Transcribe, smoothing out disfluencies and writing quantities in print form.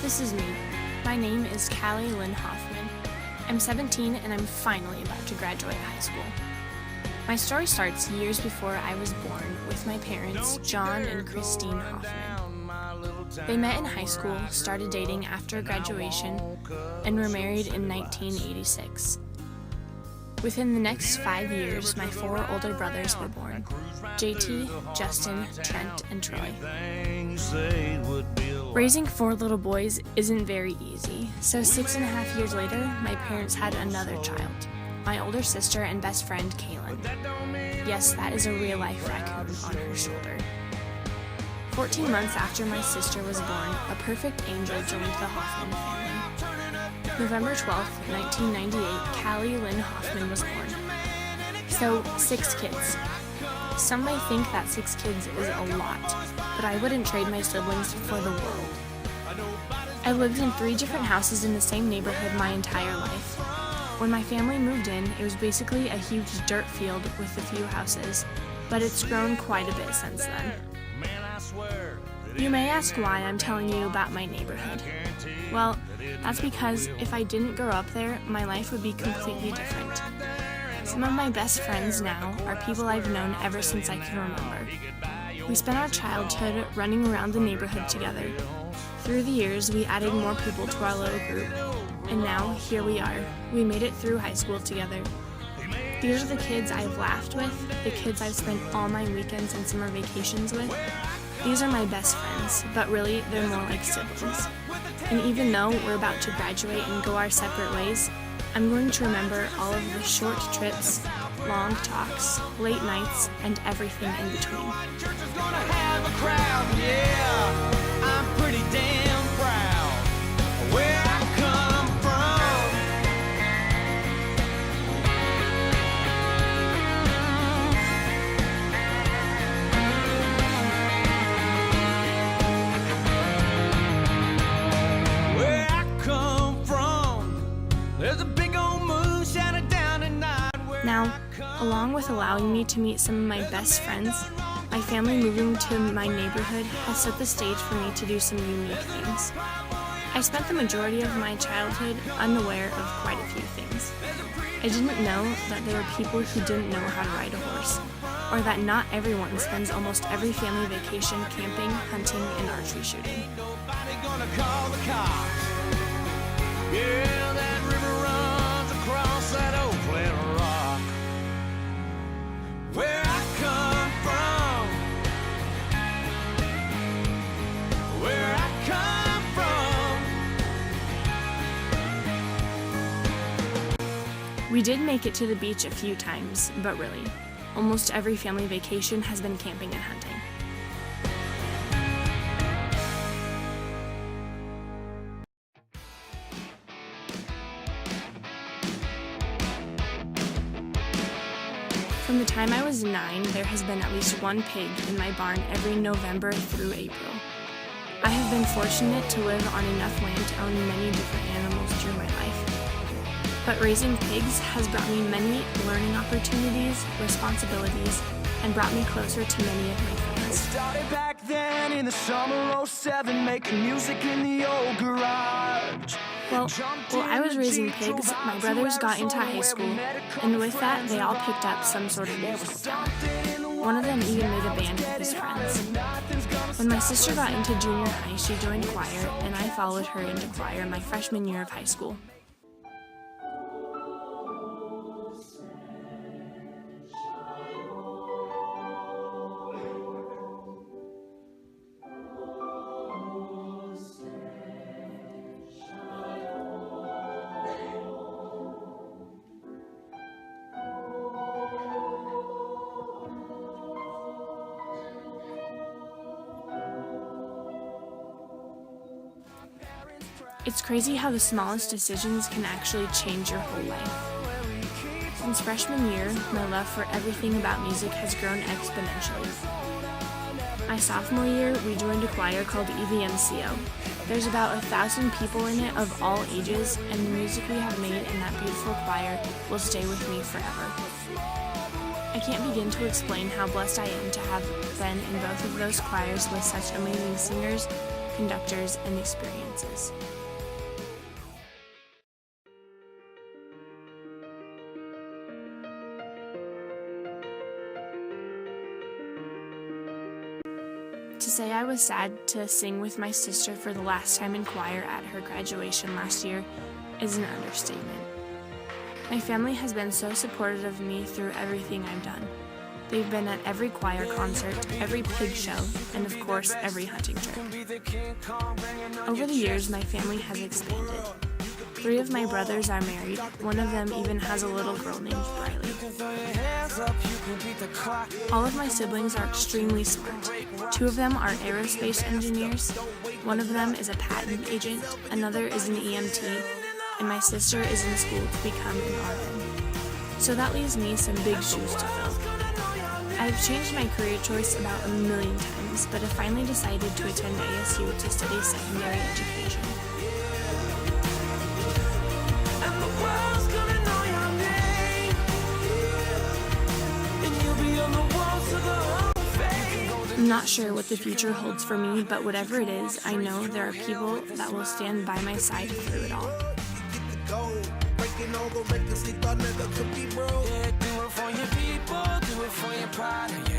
this is me. My name is Callie Hoffman. I'm 17 and I'm finally about to graduate high school. My story starts years before I was born with my parents, John and Christine Hoffman. They met in high school, started dating after graduation, and were married in 1986. Within the next 5 years, my 4 older brothers were born: JT, Justin, Trent, and Troy. Raising 4 little boys isn't very easy, so 6.5 years later, my parents had another child, my older sister and best friend, Callie. Yes, that is a real-life raccoon on her shoulder. 14 months after my sister was born, a perfect angel joined the Hoffman family. November 12, 1998, Callie Lynn Hoffman was born. So, 6 kids. Some may think that 6 kids is a lot, but I wouldn't trade my siblings for the world. I lived in 3 different houses in the same neighborhood my entire life. When my family moved in, it was basically a huge dirt field with a few houses, but it's grown quite a bit since then. You may ask why I'm telling you about my neighborhood. Well, that's because if I didn't grow up there, my life would be completely different. Some of my best friends now are people I've known ever since I can remember. We spent our childhood running around the neighborhood together. Through the years, we added more people to our little group, and now here we are. We made it through high school together. These are the kids I've laughed with, the kids I've spent all my weekends and summer vacations with. These are my best friends, but really, they're more like siblings. And even though we're about to graduate and go our separate ways, I'm going to remember all of the short trips, long talks, late nights, and everything in between. I'm pretty damn proud of where I come from. Where I come from, there's a big old moon shining down at night. Now, along with allowing me to meet some of my best friends, my family moving to my neighborhood has set the stage for me to do some unique things. I spent the majority of my childhood unaware of quite a few things. I didn't know that there were people who didn't know how to ride a horse, or that not everyone spends almost every family vacation camping, hunting, and archery shooting. Yeah, that river runs across that old flat rock. Where I come from, where I come from. We did make it to the beach a few times, but really, almost every family vacation has been camping and hunting. From the time I was 9, there has been at least 1 pig in my barn every November through April. I have been fortunate to live on enough land to own many different animals through my life. But raising pigs has brought me many learning opportunities, responsibilities, and brought me closer to many of my friends. It started back then in the summer of '07, making music in the old garage. Well, while I was raising pigs, my brothers got into high school, and with that, they all picked up some sort of musical talent. One of them even made a band with his friends. When my sister got into junior high, she joined choir, and I followed her into choir my freshman year of high school. It's crazy how the smallest decisions can actually change your whole life. Since freshman year, my love for everything about music has grown exponentially. My sophomore year, we joined a choir called EVMCO. There's about 1,000 people in it of all ages, and the music we have made in that beautiful choir will stay with me forever. I can't begin to explain how blessed I am to have been in both of those choirs with such amazing singers, conductors, and experiences. To say I was sad to sing with my sister for the last time in choir at her graduation last year is an understatement. My family has been so supportive of me through everything I've done. They've been at every choir concert, every pig show, and of course, every hunting trip. Over the years, my family has expanded. 3 of my brothers are married. One of them even has a little girl named Briley. All of my siblings are extremely smart. 2 of them are aerospace engineers. One of them is a patent agent. Another is an EMT. And my sister is in school to become an RN. So that leaves me some big shoes to fill. I've changed my career choice about a million times, but have finally decided to attend ASU to study secondary education. I'm not sure what the future holds for me, but whatever it is, I know there are people that will stand by my side through it all. Breaking all the records they thought never could be broke. Yeah, do it for your people, do it for your pride.